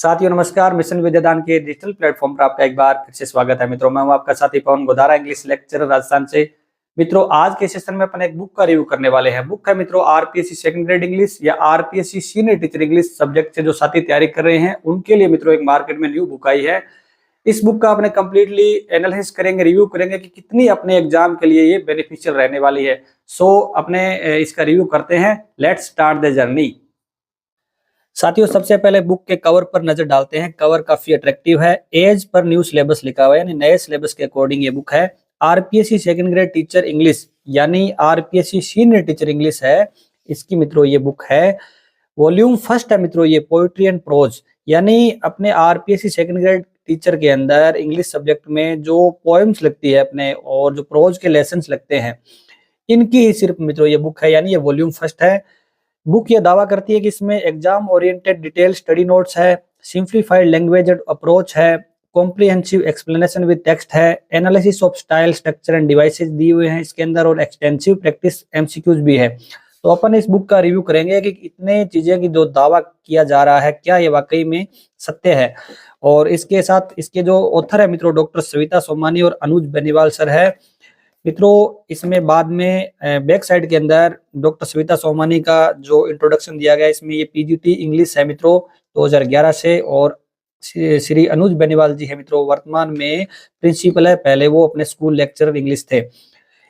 साथियों नमस्कार। मिशन विद्यादान के डिजिटल प्लेटफॉर्म पर आपका एक बार फिर से स्वागत है। मित्रों, मैं हूं आपका साथी पवन गोदारा, इंग्लिश लेक्चरर राजस्थान से। मित्रों, आज के सेशन में अपन एक बुक का रिव्यू करने वाले हैं। बुक है मित्रों आरपीएससी सेकंड ग्रेड इंग्लिश या RPSC senior teacher English subject से जो साथी तैयारी कर रहे हैं उनके लिए मित्रों एक मार्केट में न्यू बुक आई है। इस बुक का अपने कंप्लीटली एनालिसिस करेंगे, रिव्यू करेंगे कि कितनी अपने एग्जाम के लिए ये बेनिफिशियल रहने वाली है। सो अपने इसका रिव्यू करते हैं। Let's start the journey. साथियों, सबसे पहले बुक के कवर पर नजर डालते हैं। कवर काफी अट्रैक्टिव है। एज पर न्यू सिलेबस लिखा हुआ है, यानी नए सिलेबस के अकॉर्डिंग ये बुक है। RPSC second grade teacher English यानी आरपीएससी सीनियर टीचर इंग्लिश है इसकी मित्रों ये बुक है। वॉल्यूम फर्स्ट है मित्रों ये पोइट्री एंड प्रोज, यानी अपने आरपीएससी सेकंड ग्रेड टीचर के अंदर इंग्लिश सब्जेक्ट में जो पोएम्स लगती है अपने और जो प्रोज के लेसन्स लगते हैं इनकी ही सिर्फ मित्रों ये बुक है, यानी ये वॉल्यूम फर्स्ट है। बुक ये दावा करती है कि इसमें exam oriented detail study notes है, सिंप्लीफाइड लैंग्वेज अप्रोच है, कॉम्प्रिहेंसिव एक्सप्लेनेशन विद टेक्स्ट है, analysis of style structure end devices दिए हुए हैं इसके अंदर, और एक्सटेंसिव प्रैक्टिस एमसीक्यूज भी है। तो अपन इस बुक का रिव्यू करेंगे कि इतने चीजें की जो दावा किया जा रहा है क्या ये वाकई में सत्य है। और इसके साथ इसके जो ऑथर है मित्रों डॉक्टर सविता सोमानी और अनुज बेनीवाल सर है। मित्रों, इसमें बाद में बैक साइड के अंदर डॉक्टर सविता सोमानी का जो इंट्रोडक्शन दिया गया है इसमें ये पीजीटी इंग्लिश है मित्रों 2011 से, और श्री अनुज बेनीवाल जी है मित्रों वर्तमान में प्रिंसिपल है, पहले वो अपने स्कूल लेक्चरर इंग्लिश थे।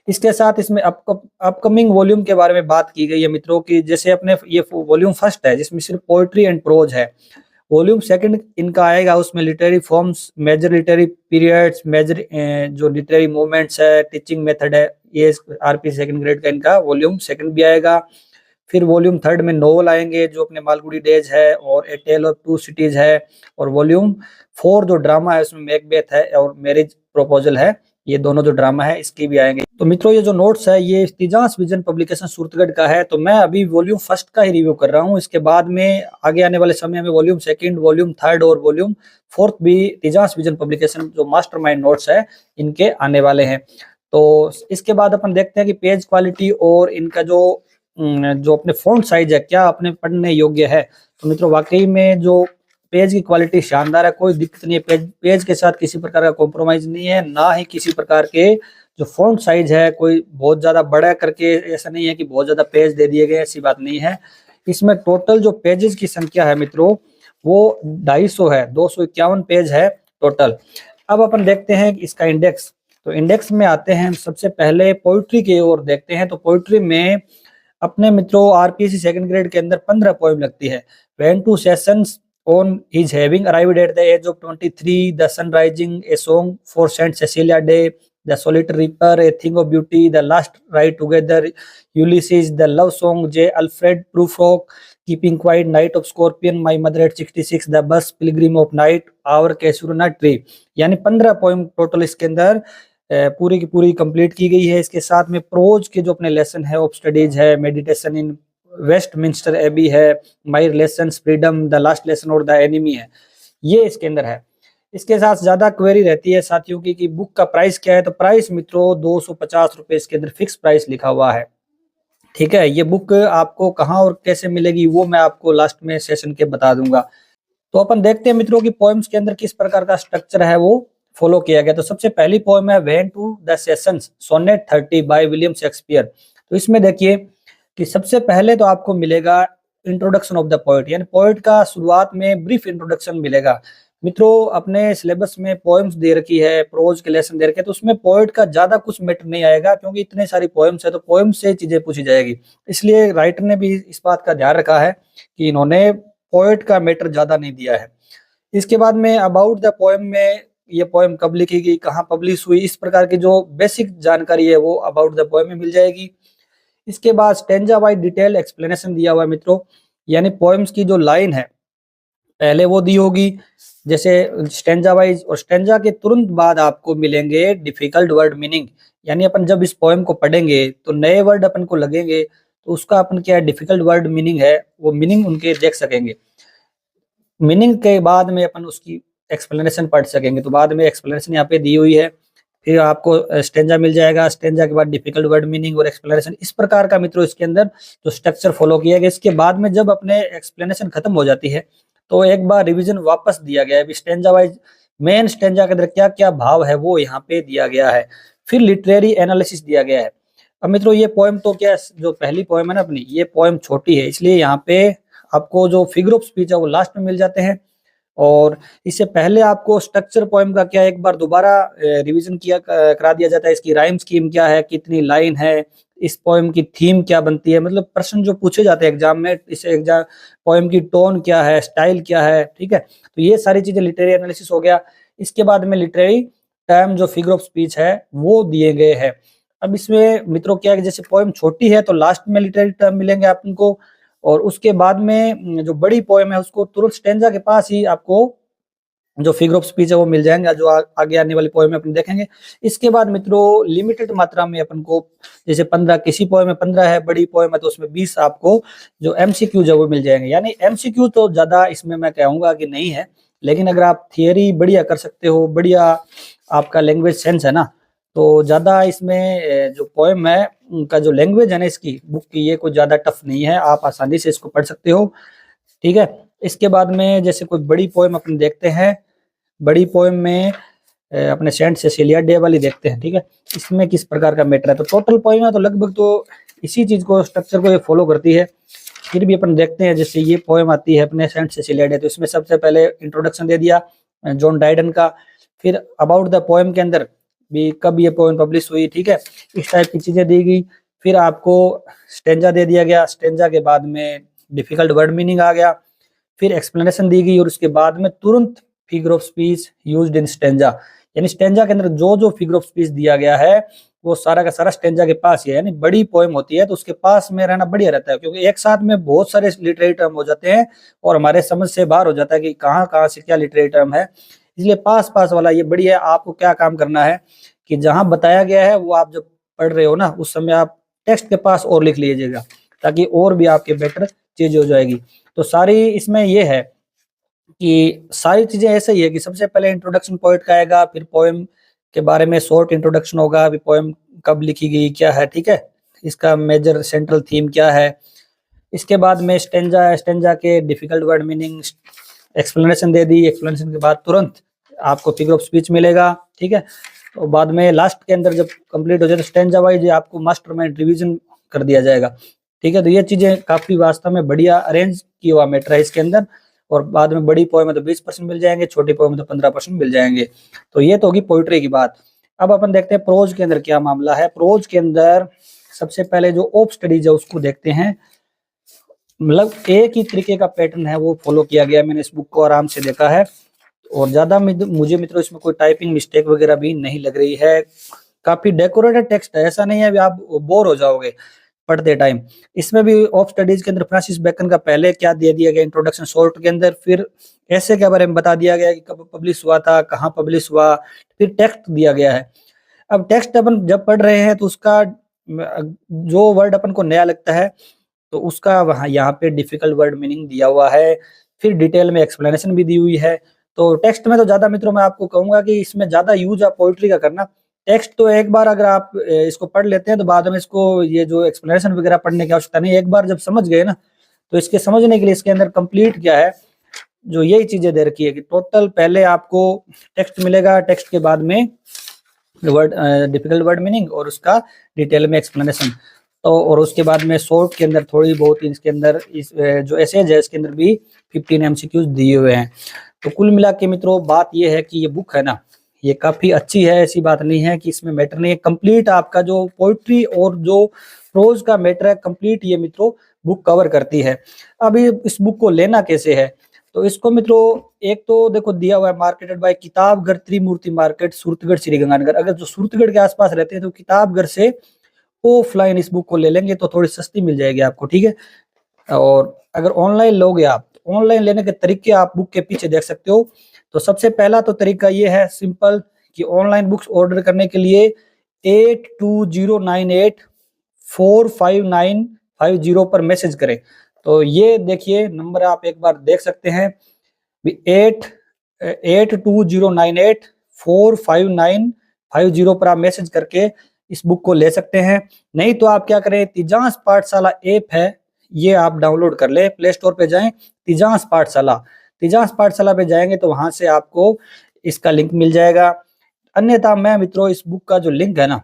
इसके साथ इसमें अपकमिंग वॉल्यूम के बारे में बात की गई है मित्रों की, जैसे अपने ये वॉल्यूम फर्स्ट है जिसमें सिर्फ पोएट्री एंड प्रोज है। वॉल्यूम सेकंड इनका आएगा, उसमें literary forms, major literary periods, major जो लिटरेरी मूवमेंट्स है, टीचिंग मेथड है, ये आरपी सेकंड ग्रेड का इनका वॉल्यूम सेकंड भी आएगा। फिर वॉल्यूम थर्ड में नोवेल आएंगे जो अपने मालगुडी डेज है और ए टेल ऑफ टू सिटीज है, और वॉल्यूम फोर जो ड्रामा है उसमें मैकबेथ है और मैरिज प्रपोजल है, ये दोनों जो ड्रामा है इसकी भी आएंगे। तो मित्रों ये जो नोट्स है ये तिजांस विजन पब्लिकेशन सूरतगढ़ का है। तो मैं अभी वॉल्यूम फर्स्ट का ही रिव्यू कर रहा हूँ, इसके बाद में आगे आने वाले समय में वॉल्यूम सेकंड, वॉल्यूम थर्ड और वॉल्यूम फोर्थ भी तिजांस विजन पब्लिकेशन जो मास्टरमाइंड नोट्स है इनके आने वाले हैं। तो इसके बाद अपन देखते हैं कि पेज क्वालिटी और इनका जो अपने फॉन्ट साइज है क्या अपने पढ़ने योग्य है। तो मित्रों वाकई में जो पेज की क्वालिटी शानदार है, कोई दिक्कत नहीं है। पेज के साथ किसी प्रकार का कॉम्प्रोमाइज नहीं है, ना ही किसी प्रकार के जो फॉन्ट साइज है कोई बहुत ज्यादा बड़ा करके ऐसा नहीं है कि बहुत ज्यादा पेज दे दिए गए, ऐसी बात नहीं है। इसमें टोटल जो पेजेस की संख्या है मित्रों वो 250 है, 251 पेज है टोटल। अब अपन देखते हैं इसका इंडेक्स। तो इंडेक्स में आते हैं सबसे पहले पोइट्री की ओर देखते हैं। तो पोइट्री में अपने मित्रों आरपीएससी सेकंड ग्रेड के अंदर 15 पोएम लगती है। When two sessions on his having arrived at the age of 23, the sun rising, a song for Saint Cecilia Day, the solitary reaper, a thing of beauty, the last ride together, Ulysses, the love song, J. Alfred Prufrock, keeping quiet, night of scorpion, my mother at 66, the bus, pilgrim of night, our casuarina tree. यानी 15 poem total इसके अंदर पूरी की पूरी complete की गई है। इसके साथ में प्रोज के जो अपने लेसन है ऑफ स्टडीज है, मेडिटेशन इन वेस्टमिंस्टर एबी है, my relations, freedom, the last lesson और द एनिमी है, ये इसके अंदर है। इसके साथ ज्यादा क्वेरी रहती है साथियों की कि बुक का प्राइस क्या है। तो प्राइस मित्रों 250 रुपए इसके अंदर फिक्स प्राइस लिखा हुआ है। ठीक है, ये बुक आपको कहाँ और कैसे मिलेगी वो मैं आपको लास्ट में सेशन के बता दूंगा। तो अपन देखते हैं मित्रों की पोएम्स के अंदर किस प्रकार का स्ट्रक्चर है वो फॉलो किया गया। तो सबसे पहली पोएम है when to the sessions, sonnet 30 by William Shakespeare. तो इसमें देखिए कि सबसे पहले तो आपको मिलेगा इंट्रोडक्शन ऑफ द पोएट, यानी पोएट का शुरुआत में ब्रीफ इंट्रोडक्शन मिलेगा। मित्रों अपने सिलेबस में पोएम्स दे रखी है, प्रोज के लेसन दे रखे, तो उसमें पोएट का ज्यादा कुछ मैटर नहीं आएगा क्योंकि इतने सारी पोएम्स है तो पोएम से चीजें पूछी जाएगी। इसलिए राइटर ने भी इस बात का ध्यान रखा है कि इन्होंने पोएट का मैटर ज्यादा नहीं दिया है। इसके बाद में अबाउट द पोएम में ये पोएम कब लिखी गई, कहाँ पब्लिश हुई, इस प्रकार की जो बेसिक जानकारी है वो अबाउट द पोएम में मिल जाएगी। इसके बाद स्टेंजा वाइज डिटेल एक्सप्लेनेशन दिया हुआ है मित्रों, यानी पोएम्स की जो लाइन है पहले वो दी होगी जैसे स्टेंजा वाइज, और स्टेंजा के तुरंत बाद आपको मिलेंगे डिफिकल्ट वर्ड मीनिंग, यानी अपन जब इस पोएम को पढ़ेंगे तो नए वर्ड अपन को लगेंगे तो उसका अपन क्या डिफिकल्ट वर्ड मीनिंग है वो मीनिंग उनके देख सकेंगे। मीनिंग के बाद में अपन उसकी एक्सप्लेनेशन पढ़ सकेंगे। तो बाद में एक्सप्लेनेशन यहाँ पे दी हुई है, फिर आपको स्टेंजा मिल जाएगा, स्टेंजा के बाद डिफिकल्ट वर्ड मीनिंग और एक्सप्लेनेशन, इस प्रकार का मित्रों इसके अंदर जो स्ट्रक्चर फॉलो किया गया। इसके बाद में जब अपने एक्सप्लेनेशन खत्म हो जाती है तो एक बार रिवीजन वापस दिया गया है। स्टेंजा वाइज मेन स्टेंजा के अंदर क्या क्या भाव है वो यहाँ पे दिया गया है। फिर लिटरेरी एनालिसिस दिया गया है। अब मित्रों ये पोएम तो क्या जो पहली पोएम है ना अपनी, ये पोएम छोटी है, इसलिए यहाँ पे आपको जो फिगर ऑफ स्पीच है वो लास्ट में मिल जाते हैं। और इससे पहले आपको स्ट्रक्चर पोएम का क्या एक बार दोबारा रिवीजन किया करा दिया जाता है। इसकी राइम स्कीम क्या है, कितनी लाइन है, इस पोएम की थीम क्या बनती है, मतलब प्रश्न जो पूछे जाते हैं एग्जाम में, इस एग्जाम पोएम की टोन क्या है, स्टाइल क्या है, ठीक है। तो ये सारी चीजें लिटरेरी एनालिसिस हो गया। इसके बाद में लिटरेरी टर्म जो फिगर ऑफ स्पीच है वो दिए गए हैं। अब इसमें मित्रों क्या है कि जैसे पोएम छोटी है तो लास्ट में लिटरेरी टर्म मिलेंगे आपको, और उसके बाद में जो बड़ी पोएम है उसको तुरंत स्टेंजा के पास ही आपको जो फिगर ऑफ स्पीच है वो मिल जाएंगे, जो आगे आने वाली पोएम में अपन देखेंगे। इसके बाद मित्रों लिमिटेड मात्रा में अपन को जैसे 15, किसी पोएम में 15 है, बड़ी पोएम है तो उसमें 20 आपको जो एमसीक्यू है वो मिल जाएंगे। यानी एमसीक्यू तो ज्यादा इसमें मैं कहूंगा कि नहीं है, लेकिन अगर आप थियरी बढ़िया कर सकते हो, बढ़िया आपका लैंग्वेज सेंस है ना, तो ज्यादा इसमें जो पोएम है उनका जो लैंग्वेज है ना इसकी बुक की, ये कोई ज्यादा टफ नहीं है, आप आसानी से इसको पढ़ सकते हो, ठीक है। इसके बाद में जैसे कोई बड़ी पोएम अपन देखते हैं, बड़ी पोएम में अपने सेंट सेसिलिया डे वाली देखते हैं, ठीक है। इसमें किस प्रकार का मैटर है, तो टोटल पोएम है तो लगभग तो इसी चीज को, स्ट्रक्चर को ये फॉलो करती है। फिर भी अपन देखते हैं जैसे ये पोएम आती है अपने सेंट सेसिलिया डे, तो इसमें सबसे पहले इंट्रोडक्शन दे दिया जॉन ड्राइडन का, फिर अबाउट द पोएम के अंदर भी कब ये पोएम पब्लिश हुई, ठीक है, इस टाइप की चीजें दी गई। फिर आपको स्टेंजा दे दिया गया, स्टेंजा के बाद में डिफिकल्ट वर्ड मीनिंग आ गया, फिर एक्सप्लेनेशन दी गई, और उसके बाद में तुरंत figure of speech used in stanza. यानी स्टेंजा के अंदर जो जो फिगर ऑफ स्पीच दिया गया है वो सारा का सारा स्टेंजा के पास ही है। यानी बड़ी पोएम होती है तो उसके पास में रहना बढ़िया रहता है, क्योंकि एक साथ में बहुत सारे लिटरेरी टर्म हो जाते हैं और हमारे समझ से बाहर हो जाता है कि कहाँ कहाँ से क्या लिटरेरी टर्म है। इसलिए पास पास वाला ये बढ़िया है। आपको क्या काम करना है कि जहां बताया गया है वो आप जब पढ़ रहे हो ना उस समय आप टेक्स्ट के पास और लिख लीजिएगा, ताकि और भी आपके बेटर चीज हो जाएगी। तो सारी इसमें ये है कि सारी चीजें ऐसे ही है कि सबसे पहले इंट्रोडक्शन पोएट का आएगा, फिर पोएम के बारे में शॉर्ट इंट्रोडक्शन होगा, फिर पोएम कब लिखी गई क्या है, ठीक है, इसका मेजर सेंट्रल थीम क्या है। इसके बाद में स्टेंजा, स्टेंजा के डिफिकल्ट वर्ड मीनिंग, एक्सप्लेनेशन दे दी, एक्सप्लेनेशन के बाद तुरंत आपको फिगर ऑफ स्पीच मिलेगा, ठीक है। तो बाद में लास्ट के अंदर जब कंप्लीट हो जाए तो स्टेंजा वाइज आपको मास्टरमाइंड रिवीजन कर दिया जाएगा, ठीक है। तो ये चीजें काफी वास्तव में बढ़िया अरेंज किया हुआ मैटर है इसके अंदर। और बाद में बड़ी पोएम में तो 20% मिल जाएंगे, छोटी पोएम में तो 15% मिल जाएंगे। तो ये तो होगी पोइट्री की बात। अब अपन देखते हैं प्रोज के अंदर क्या मामला है। प्रोज के अंदर सबसे पहले जो ऑफ स्टडीज है उसको देखते हैं। मतलब एक ही तरीके का पैटर्न है वो फॉलो किया गया, मैंने इस बुक को आराम से देखा है, और ज्यादा मुझे मित्रों इसमें कोई टाइपिंग मिस्टेक वगैरह भी नहीं लग रही है। काफी डेकोरेटेड टेक्स्ट है, ऐसा नहीं है आप बोर हो जाओगे पढ़ते टाइम। इसमें भी ऑफ स्टडीज के अंदर फ्रांसिस बेकन का पहले क्या दे दिया गया इंट्रोडक्शन शॉर्ट के अंदर, फिर ऐसे के बारे में बता दिया गया कि कब पब्लिश हुआ था, कहाँ पब्लिश हुआ, फिर टेक्स्ट दिया गया है। अब टेक्स्ट अपन जब पढ़ रहे हैं तो उसका जो वर्ड अपन को नया लगता है तो उसका वहाँ यहाँ पे डिफिकल्ट वर्ड मीनिंग दिया हुआ है, फिर डिटेल में एक्सप्लेनेशन भी दी हुई है। तो टेक्स्ट में तो ज्यादा मित्रों मैं आपको कहूंगा कि इसमें ज्यादा यूज आप पोइट्री का करना। टेक्स्ट तो एक बार अगर आप इसको पढ़ लेते हैं तो बाद में इसको ये जो एक्सप्लेनेशन वगैरह पढ़ने की आवश्यकता नहीं। एक बार जब समझ गए ना तो इसके समझने के लिए इसके अंदर कंप्लीट क्या है जो यही चीजें दे रखी है कि टोटल पहले आपको टेक्स्ट मिलेगा, टेक्स्ट के बाद में वर्ड डिफिकल्ट वर्ड मीनिंग और उसका डिटेल में एक्सप्लेनेशन, तो और उसके बाद में शॉर्ट के अंदर थोड़ी बहुत इसके अंदर इस जो एसेज है इसके अंदर भी 15 एमसीक्यूज दिए हुए हैं। तो कुल मिला के मित्रों बात ये है कि ये बुक है ना ये काफी अच्छी है, ऐसी बात नहीं है कि इसमें मैटर नहीं है। कंप्लीट आपका जो पोइट्री और जो प्रोज का मैटर है कंप्लीट ये मित्रों बुक कवर करती है। अभी इस बुक को लेना कैसे है, तो इसको मित्रों एक तो देखो दिया हुआ है मार्केटेड बाय किताबघर त्रिमूर्ति मार्केट सूरतगढ़ श्रीगंगानगर। अगर जो सूरतगढ़ के आसपास रहते हैं तो किताबघर से ऑफलाइन इस बुक को ले लेंगे तो थोड़ी सस्ती मिल जाएगी आपको, ठीक है। और अगर ऑनलाइन लोगे आप, ऑनलाइन लेने के तरीके आप बुक के पीछे देख सकते हो। तो सबसे पहला तो तरीका ये है सिंपल कि ऑनलाइन बुक्स ऑर्डर करने के लिए 8209845950 पर मैसेज करें। तो ये देखिए नंबर आप एक बार देख सकते हैं, 8209845950 पर आप मैसेज करके इस बुक को ले सकते हैं। नहीं तो आप क्या करें, तिजांस पाठशाला ऐप है ये आप डाउनलोड कर ले, प्ले स्टोर पे जाएं, तिजांस पाठशाला, तेजांश पाठशाला पे जाएंगे तो वहां से आपको इसका लिंक मिल जाएगा। अन्यथा मैं मित्रों इस बुक का जो लिंक है ना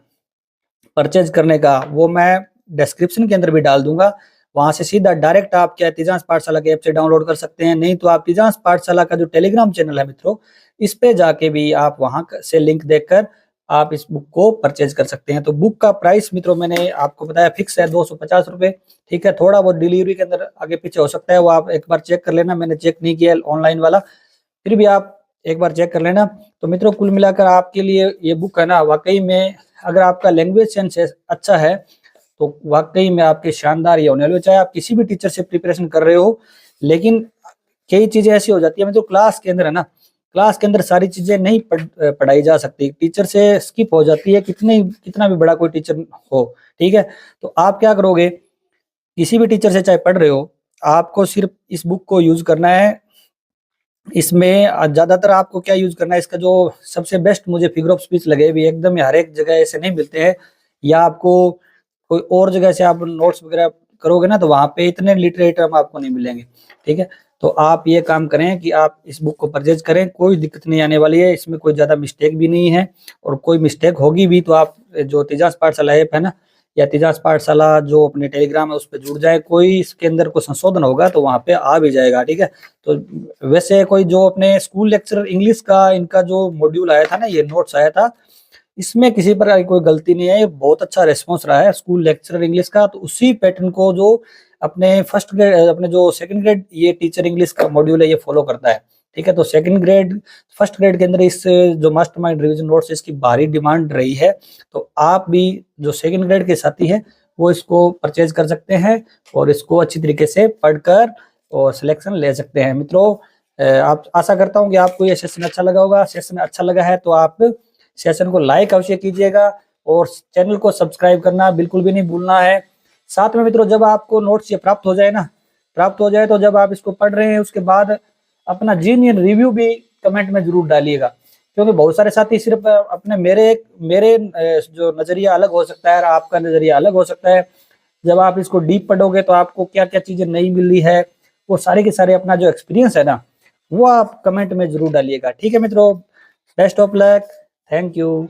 परचेज करने का, वो मैं डिस्क्रिप्शन के अंदर भी डाल दूंगा। वहां से सीधा डायरेक्ट आप क्या तेजांश पाठशाला के ऐप से डाउनलोड कर सकते हैं, नहीं तो आप तेजांश पाठशाला का जो टेलीग्राम चैनल है मित्रों, इस पे जाके भी आप वहां से लिंक देखकर आप इस बुक को परचेज कर सकते हैं। तो बुक का प्राइस मित्रों मैंने आपको बताया फिक्स है 250 रुपए। ठीक है, थोड़ा बहुत डिलीवरी के अंदर आगे पीछे हो सकता है, वो आप एक बार चेक कर लेना, मैंने चेक नहीं किया ऑनलाइन वाला, फिर भी आप एक बार चेक कर लेना। तो मित्रों कुल मिलाकर आपके लिए ये बुक है ना वाकई में, अगर आपका लैंग्वेज सेंस अच्छा है तो वाकई में आपके शानदार ये होने वाले। चाहे आप किसी भी टीचर से प्रिपरेशन कर रहे हो, लेकिन कई चीजें ऐसी हो जाती है मतलब क्लास के अंदर है ना, क्लास के अंदर सारी चीजें नहीं पढ़ाई जा सकती, टीचर से स्किप हो जाती है, कितना भी बड़ा कोई टीचर हो। ठीक है, तो आप क्या करोगे, किसी भी टीचर से चाहे पढ़ रहे हो, आपको सिर्फ इस बुक को यूज करना है। इसमें ज्यादातर आपको क्या यूज करना है, इसका जो सबसे बेस्ट मुझे फिगर ऑफ स्पीच लगे, भी एकदम हर एक जगह ऐसे नहीं मिलते हैं, या आपको कोई और जगह से आप नोट्स वगैरह करोगे ना तो वहां पे इतने लिटरेचर आपको नहीं मिलेंगे। ठीक है, तो आप ये काम करें कि आप इस बुक को परचेज करें, कोई दिक्कत नहीं आने वाली है, इसमें कोई ज्यादा मिस्टेक भी नहीं है, और कोई मिस्टेक होगी भी तो आप जो तेजांश पाठशाला ऐप है ना, या तेजांश पाठशाला जो अपने टेलीग्राम है उस पर जुड़ जाए, कोई इसके अंदर कोई संशोधन होगा तो वहां पे आ भी जाएगा। ठीक है, तो वैसे कोई जो अपने स्कूल लेक्चर इंग्लिश का इनका जो मॉड्यूल आया था ना, ये नोट्स आया था, इसमें किसी प्रकार की कोई गलती नहीं है, ये बहुत अच्छा रिस्पॉन्स रहा है स्कूल लेक्चरर इंग्लिश का। तो उसी पैटर्न को जो अपने फर्स्ट ग्रेड, अपने जो सेकंड ग्रेड ये टीचर इंग्लिश का मॉड्यूल है ये फॉलो करता है। ठीक है, तो सेकंड ग्रेड फर्स्ट ग्रेड के अंदर इस जो मास्टरमाइंड रिवीजन नोट्स इसकी भारी डिमांड रही है, तो आप भी जो सेकंड ग्रेड के साथी है वो इसको परचेज कर सकते हैं और इसको अच्छी तरीके से पढ़कर और सिलेक्शन ले सकते हैं। मित्रों आप आशा करता हूँ कि आपको ये सेशन अच्छा लगा होगा। सेशन अच्छा लगा है तो आप सेशन को लाइक अवश्य कीजिएगा और चैनल को सब्सक्राइब करना बिल्कुल भी नहीं भूलना है। साथ में मित्रों जब आपको नोट्स ये प्राप्त हो जाए ना, प्राप्त हो जाए तो जब आप इसको पढ़ रहे हैं उसके बाद अपना जेन्युइन रिव्यू भी कमेंट में जरूर डालिएगा, क्योंकि बहुत सारे साथी सिर्फ अपने मेरे जो नजरिया अलग हो सकता है और आपका नजरिया अलग हो सकता है। जब आप इसको डीप पढ़ोगे तो आपको क्या क्या चीजें नहीं मिली है, वो सारे के सारे अपना जो एक्सपीरियंस है ना वो आप कमेंट में जरूर डालिएगा। ठीक है मित्रों, best of luck, thank you.